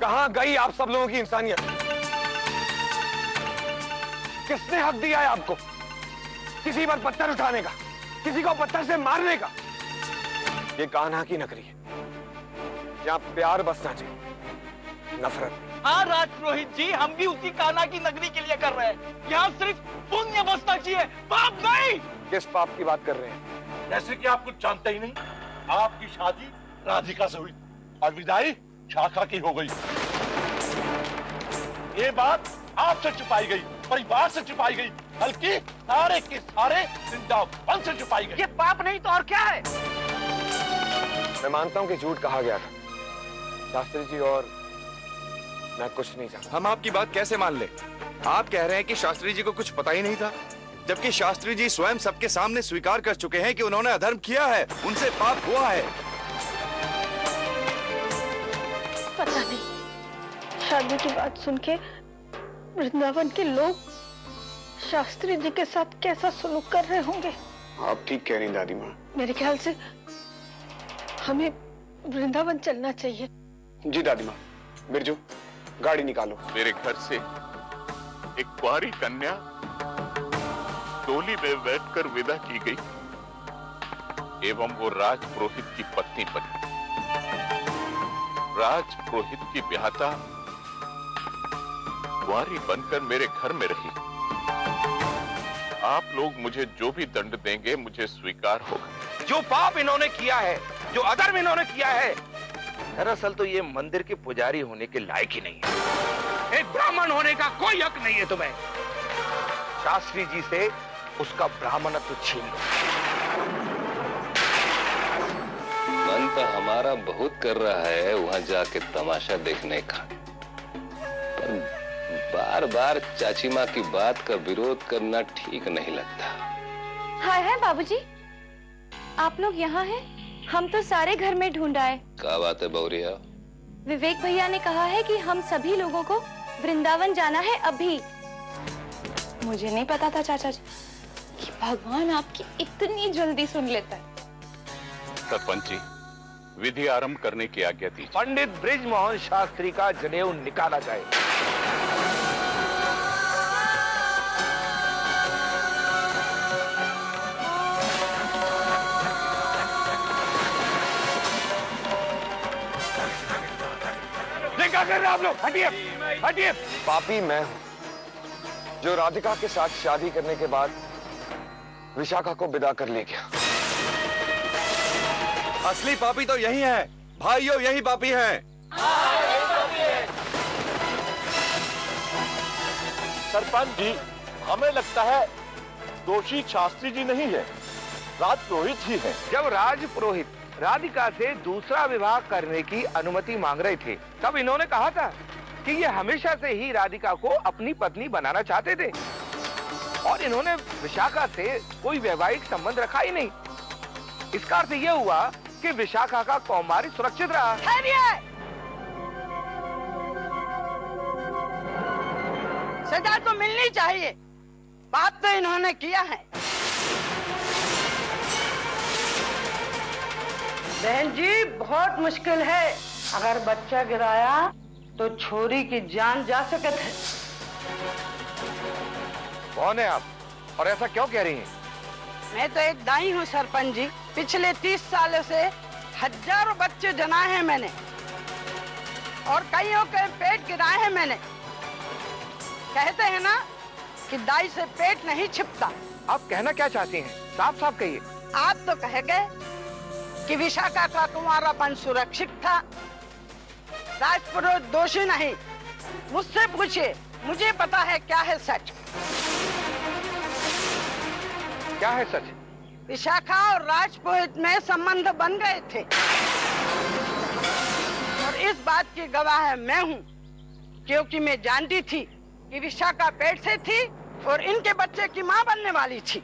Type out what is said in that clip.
कहां गई आप सब लोगों की इंसानियत? किसने हक दिया है आपको किसी पर पत्थर उठाने का, किसी को पत्थर से मारने का? ये कान्हा की नगरी है, यहाँ प्यार बसना चाहिए, नफरत नहीं। हाँ राजपुरोहित जी, हम भी उसी कान्हा की नगरी के लिए कर रहे हैं। यहाँ सिर्फ पुण्य बसना चाहिए, पाप नहीं। किस पाप की बात कर रहे हैं? जैसे कि आप कुछ जानते ही नहीं। आपकी शादी राधिका से हुई और विदाई शाखा की हो गई। ये बात आपसे छुपाई गई, परिवार से छुपाई गई, बल्कि सारे के सारे वृंदावन से छुपाई गई। ये पाप नहीं तो और क्या है? मैं मानता हूं कि झूठ कहा गया था शास्त्री जी, और मैं कुछ नहीं जानता। हम आपकी बात कैसे मान ले? आप कह रहे हैं कि शास्त्री जी को कुछ पता ही नहीं था, जबकि शास्त्री जी स्वयं सबके सामने स्वीकार कर चुके हैं कि उन्होंने अधर्म किया है, उनसे पाप हुआ है। पता नहीं शादी की बात सुन के वृंदावन के लोग शास्त्री जी के साथ कैसा सलूक कर रहे होंगे। आप ठीक कह रही दादी माँ। मेरे ख्याल से हमें वृंदावन चलना चाहिए। जी दादी माँ। बिरजू, गाड़ी निकालो। मेरे घर से एक कुंवारी कन्या डोली में बैठकर विदा की गई एवं वो राजपुरोहित की पत्नी बनी। राजपुरोहित की ब्याहता कुंवारी बनकर मेरे घर में रही। आप लोग मुझे जो भी दंड देंगे मुझे स्वीकार होगा। जो पाप इन्होंने किया है, जो अधर्म इन्होंने किया है, दरअसल तो ये मंदिर के पुजारी होने के लायक ही नहीं है। एक ब्राह्मण होने का कोई हक नहीं है तुम्हें। शास्त्री जी से उसका ब्राह्मणत्व छीन लो। मन तो हमारा बहुत कर रहा है वहां जाके तमाशा देखने का, पर बार बार चाची माँ की बात का विरोध करना ठीक नहीं लगता। हाय हाय बाबूजी, आप लोग यहाँ हैं? हम तो सारे घर में ढूंढ आए। क्या बात है बौरिया? विवेक भैया ने कहा है कि हम सभी लोगों को वृंदावन जाना है अभी। मुझे नहीं पता था चाचा जी कि भगवान आपकी इतनी जल्दी सुन लेता है। सरपंच जी, विधि आरंभ करने की आज्ञा दीजिए। पंडित बृजमोहन शास्त्री का जनेऊ निकाला जाए। क्या कर रहे हैं आप लोग? हटिए, हटिए। पापी मैं हूं जो राधिका के साथ शादी करने के बाद विशाखा को विदा कर ले गया। असली पापी तो यही है भाइयों, यही पापी हैं। सरपंच जी, हमें लगता है दोषी शास्त्री जी नहीं है, राजपुरोहित ही है। जब राजपुरोहित राधिका से दूसरा विवाह करने की अनुमति मांग रहे थे, तब इन्होंने कहा था कि ये हमेशा से ही राधिका को अपनी पत्नी बनाना चाहते थे और इन्होंने विशाखा से कोई वैवाहिक संबंध रखा ही नहीं। इसका अर्थ यह हुआ कि विशाखा का कौमारी सुरक्षित रहा। सजा तो मिलनी चाहिए, पाप तो इन्होंने किया है। बहन जी, बहुत मुश्किल है। अगर बच्चा गिराया तो छोरी की जान जा सकती है। कौन है आप और ऐसा क्यों कह रही हैं? मैं तो एक दाई हूँ सरपंच जी। पिछले 30 सालों से हजारों बच्चे जनाए हैं मैंने और कईयों के पेट गिराए हैं मैंने। कहते हैं ना कि दाई से पेट नहीं छिपता। आप कहना क्या चाहती हैं? साफ साफ कहिए। आप तो कह गए कि विशाखा का कुंवारापन सुरक्षित था, राजपुरोहित दोषी नहीं। मुझसे पूछिए, मुझे पता है क्या है सच। क्या है सच? विशाखा और राजपुरोहित में संबंध बन गए थे और इस बात की गवाह मैं हूँ, क्योंकि मैं जानती थी कि विशाखा पेट से थी और इनके बच्चे की माँ बनने वाली थी।